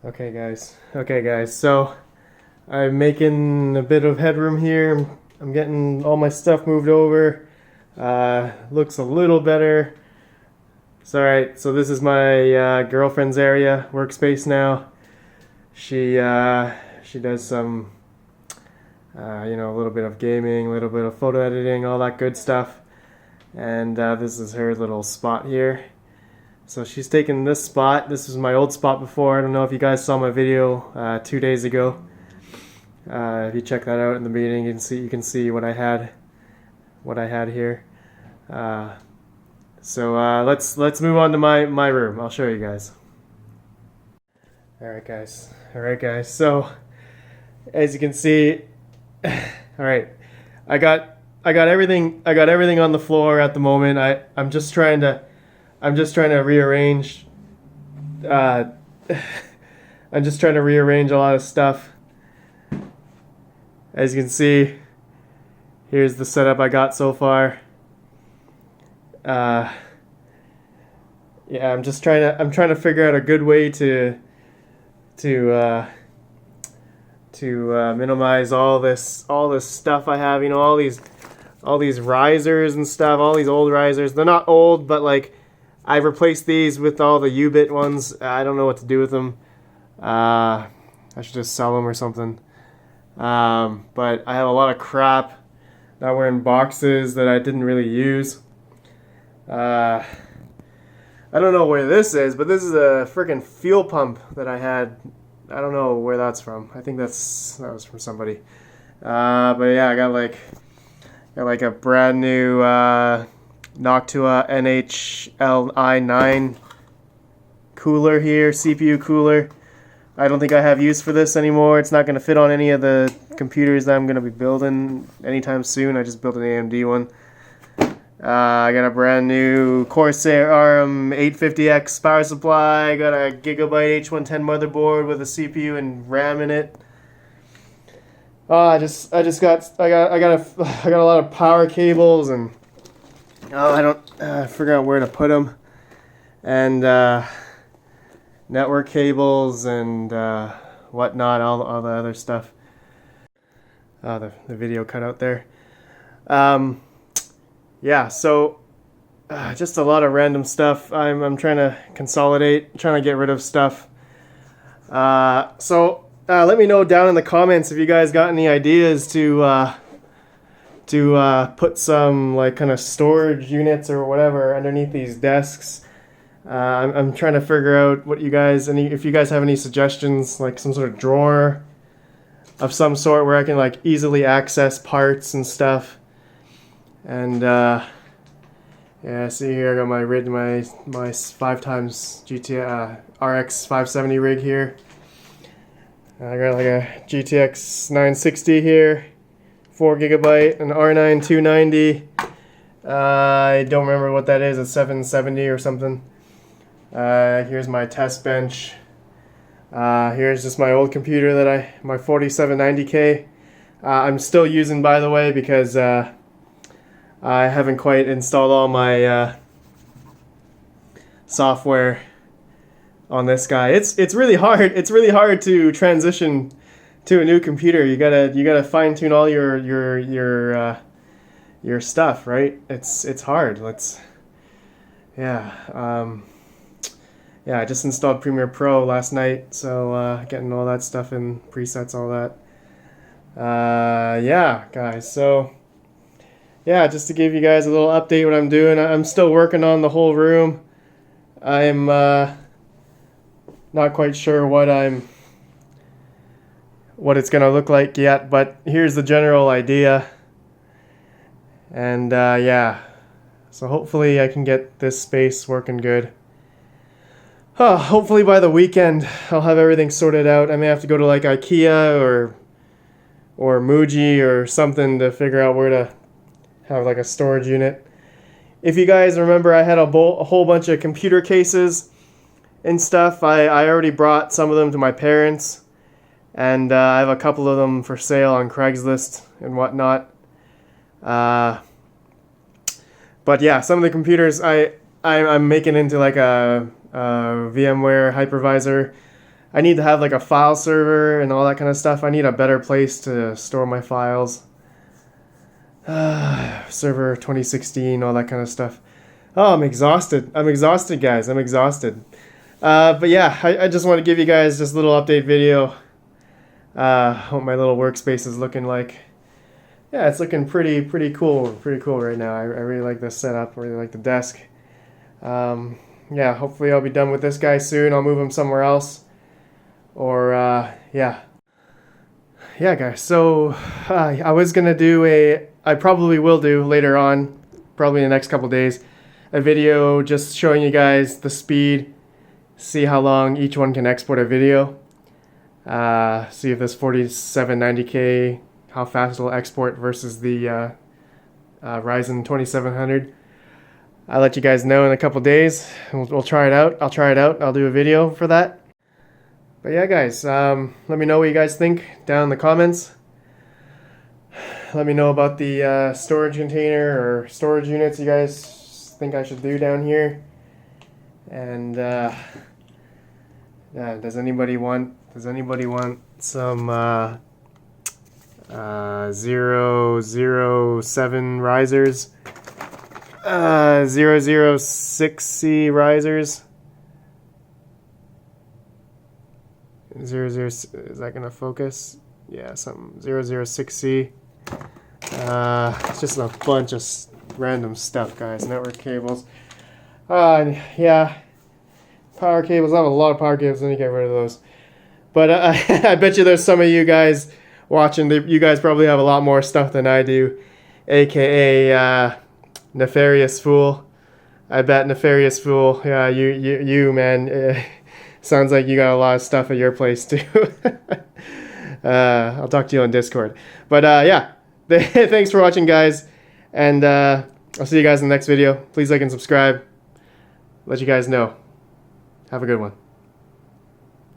Okay guys, so I'm making a bit of headroom here. I'm getting all my stuff moved over. Looks a little better. It's alright. So this is my girlfriend's area, workspace now. She does some a little bit of gaming, a little bit of photo editing, all that good stuff. And this is her little spot here. So she's taken this spot. This was my old spot before. I don't know if you guys saw my video 2 days ago. If you check that out in the beginning, you can see what I had here. So let's move on to my room. I'll show you guys. All right, guys. So as you can see, all right, I got everything on the floor at the moment. I'm just trying to rearrange. I'm just trying to rearrange a lot of stuff. As you can see, here's the setup I got so far. Yeah, I'm trying to figure out a good way to minimize all this stuff I have. You know, all these risers and stuff. All these old risers. They're not old, but like, I've replaced these with all the U-bit ones. I don't know what to do with them. I should just sell them or something. But I have a lot of crap that were in boxes that I didn't really use. I don't know where this is, but this is a freaking fuel pump that I had. I don't know where that's from. I think that was from somebody. But yeah, I got like a brand new Noctua NHLi9 cooler here, CPU cooler. I don't think I have use for this anymore. It's not going to fit on any of the computers that I'm going to be building anytime soon. I just built an AMD one. I got a brand new Corsair RM850X power supply. I got a Gigabyte H110 motherboard with a CPU and RAM in it. I got a lot of power cables and I figure out where to put them, and network cables and whatnot, all the other stuff. The video cut out there. Yeah, so just a lot of random stuff. I'm trying to consolidate, trying to get rid of stuff. So let me know down in the comments if you guys got any ideas to put some like kind of storage units or whatever underneath these desks. I'm trying to figure out what if you guys have any suggestions, like some sort of drawer of some sort where I can like easily access parts and stuff. And yeah, see here I got my 5x RX 570 rig here. I got like a GTX 960 here, 4 GB, an R9 290. I don't remember what that is, a 770 or something. Here's my test bench. Here's just my old computer my 4790K. I'm still using, by the way, because I haven't quite installed all my software on this guy. It's really hard. It's really hard to transition to a new computer. You gotta fine tune all your stuff, right? It's hard. I just installed Premiere Pro last night, so getting all that stuff in, presets, all that. Yeah, guys. So yeah, just to give you guys a little update what I'm doing. I'm still working on the whole room. I'm not quite sure what it's gonna look like yet, but here's the general idea. And yeah, so hopefully I can get this space working good. Hopefully by the weekend I'll have everything sorted out. I may have to go to like IKEA or Muji or something to figure out where to have like a storage unit. If you guys remember, I had a whole bunch of computer cases and stuff. I already brought some of them to my parents, and I have a couple of them for sale on Craigslist and whatnot. But yeah, some of the computers I'm making into like a VMware hypervisor I need to have like a file server and all that kind of stuff. I need a better place to store my files. Server 2016, all that kind of stuff. Oh, I'm exhausted. I'm exhausted, guys. I'm exhausted. But yeah, I just want to give you guys just a little update video. What my little workspace is looking like. Yeah, it's looking pretty cool. Pretty cool right now. I really like this setup. I really like the desk. Yeah, hopefully I'll be done with this guy soon. I'll move him somewhere else. Or, yeah. Yeah, guys. So, I was going to do I probably will do later on, probably in the next couple days, a video just showing you guys the speed, see how long each one can export a video, see if this 4790K, how fast it'll export versus the Ryzen 2700. I'll let you guys know in a couple days. We'll try it out. I'll try it out. I'll do a video for that. But yeah, guys, let me know what you guys think down in the comments. Let me know about the storage container or storage units you guys think I should do down here. And yeah, does anybody want some 007 risers? 006C risers? is that gonna focus? Yeah, something 006C. It's just a bunch of random stuff, guys. Network cables. Yeah, power cables. I have a lot of power cables. Let me get rid of those. But I bet you there's some of you guys watching. You guys probably have a lot more stuff than I do, aka Nefarious Fool. I bet Nefarious Fool. Yeah, you man. Sounds like you got a lot of stuff at your place too. I'll talk to you on Discord. But yeah, thanks for watching, guys. And I'll see you guys in the next video. Please like and subscribe. Let you guys know. Have a good one.